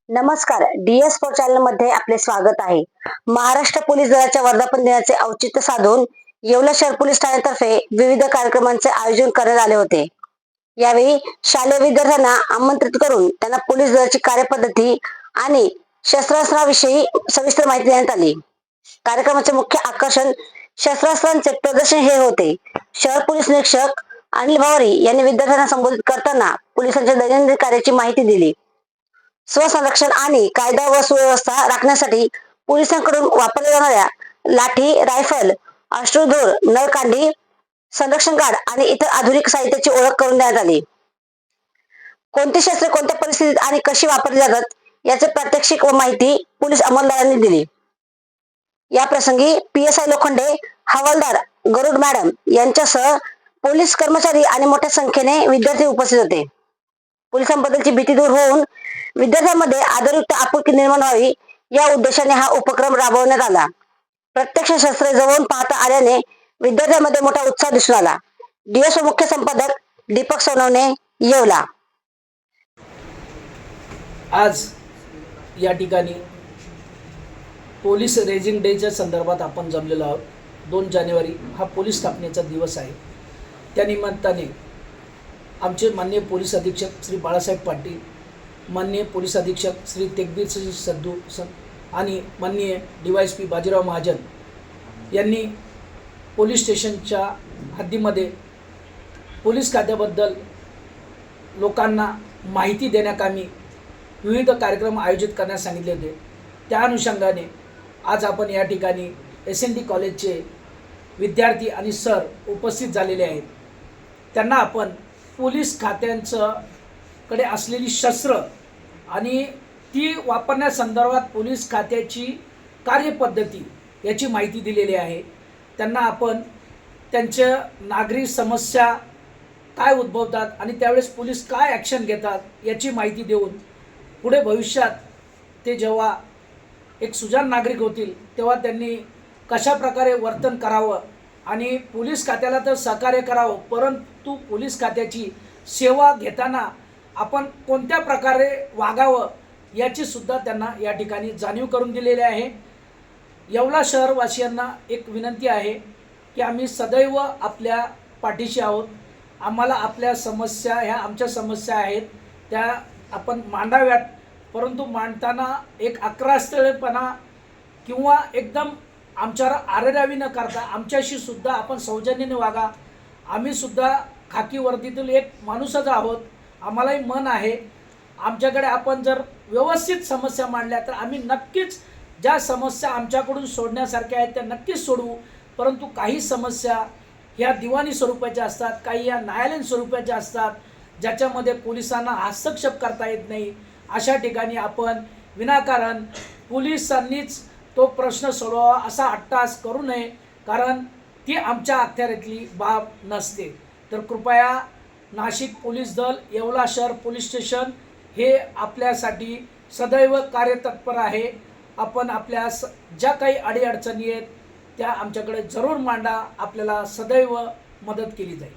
नमस्कार, DS4 channel मध्ये आपले स्वागत आहे। महाराष्ट्र पोलीस दलाच्या वर्धापन दिनाचे औचित्य साधून येवला शहर पोलीस ठाण्यातर्फे विविध कार्यक्रमांचे आयोजन करण्यात आले होते। यावेळी शालेय विद्यार्थ्यांना आमंत्रित करून त्यांना पोलीस दलाची कार्यपद्धती आणि शस्त्रास्त्राविषयी सविस्तर माहिती देण्यात आली। कार्यक्रमाचे मुख्य आकर्षण शस्त्रास्त्रांचे प्रदर्शन हे होते। शहर पोलीस निरीक्षक अनिल भावरी यांनी विद्यार्थ्यांना संबोधित करताना पोलिसांच्या दैनंदिन कार्याची माहिती दिली। स्वसंरक्षण आणि कायदा व सुव्यवस्था राखण्यासाठी पोलिसांकडून वापरल्या जाणाऱ्या लाठी, रायफल, अश्रुधूर, नळकांडी, संरक्षण गार्ड आणि इतर आधुनिक साहित्याची ओळख करून देण्यात आली। कोणती शस्त्रे कोणत्या परिस्थितीत आणि कशी वापरली जातात याचे प्रात्यक्षिक व माहिती पोलीस अंमलदारांनी दिली। या प्रसंगी PSI लोखंडे, हवालदार गरुड मॅडम यांच्यासह पोलीस कर्मचारी आणि मोठ्या संख्येने विद्यार्थी उपस्थित होते। पोलिसांबद्दलची भीती दूर होऊन विद्यार्थ्यांमध्ये आदरयुक्त आपुलकी निर्माण व्हावी या उद्देशाने हा उपक्रम राबवण्यात आला। प्रत्यक्ष शस्त्रे जवळून पाहता आल्याने विद्यार्थ्यांमध्ये मोठा उत्साह दिसून आला। DSO मुख्य संपादक दीपक सोनवणे, येवला। आज या ठिकाणी पोलीस रेजिंग डेच्या संदर्भात आपण जमलेलो आहोत। 2 जानेवारी हा पोलीस स्थापनेचा दिवस आहे। त्या निमित्ताने आमचे माननीय पोलीस अधीक्षक श्री बाळासाहेब पाटील, माननीय पोलीस अधीक्षक श्री तेगबीर सिंह सद्दू आणि माननीय DYSP बाजीराव महाजन यांनी पोलीस स्टेशनच्या हद्दीमध्ये पोलीस खात्याबद्दल लोकांना माहिती देण्याकामी विविध कार्यक्रम आयोजित करण्यास सांगितले होते। त्या अनुषंगाने आज आपण या ठिकाणी SND कॉलेजचे विद्यार्थी आणि सर उपस्थित झालेले आहेत। त्यांना आपण पोलीस खात्यांकडे असलेली शस्त्र आणि ती वापरण्यासंदर्भात पोलीस खात्याची कार्यपद्धती याची माहिती दिलेली आहे। त्यांना आपण त्यांच्या नागरी समस्या काय उद्भवतात आणि त्यावेळेस पोलीस काय ॲक्शन घेतात याची माहिती देऊन पुढे भविष्यात ते जेव्हा एक सुजाण नागरिक होतील तेव्हा त्यांनी कशा प्रकारे वर्तन करावं आणि पोलीस खात्याला तर सहकार्य करावं, परंतु पोलीस खात्याची सेवा घेताना आपण कोणत्या प्रकारे वागावं याची सुद्धा त्यांना या ठिकाणी जाणीव करून दिलेली आहे। येवला शहरवासियांना एक विनंती आहे की आम्ही सदैव आपल्या पाठीशी आहोत। आम्हाला आपल्या समस्या ह्या आमच्या समस्या आहेत त्या आपण मांडाव्यात, परंतु मांडताना एक आक्रस्तपणा किंवा एकदम आमच्यावर आरेरावी न करता आमच्याशी सुद्धा आपण सौजन्याने वागा। आम्ही सुद्धा खाकी वर्दीतील एक माणूसच आहोत, आम्हालाही मन आहे। आमच्याकडे आपण जर व्यवस्थित समस्या मांडल्या तर आम्ही नक्कीच ज्या समस्या आमच्याकडून सोडण्यासारख्या आहेत त्या नक्कीच सोडवू, परंतु काही समस्या ह्या दिवाणी स्वरूपाच्या असतात, काही या न्यायालयीन स्वरूपाच्या असतात ज्याच्यामध्ये पोलिसांना हस्तक्षेप करता येत नाही। अशा ठिकाणी आपण विनाकारण पोलिसांनीच तो प्रश्न सोडवावा असा अट्टहास करू नये, कारण ती आमच्या अखत्यारीतली बाब नसते। तर कृपया नाशिक पोलीस दल, येवला शहर पोलीस स्टेशन हे आपल्यासाठी सदैव कार्यतत्पर आहे। आपण आपल्या ज्या काही अडीअडचणी आहेत त्या आमच्याकडे जरूर मांडा, आपल्याला सदैव मदत केली जाईल।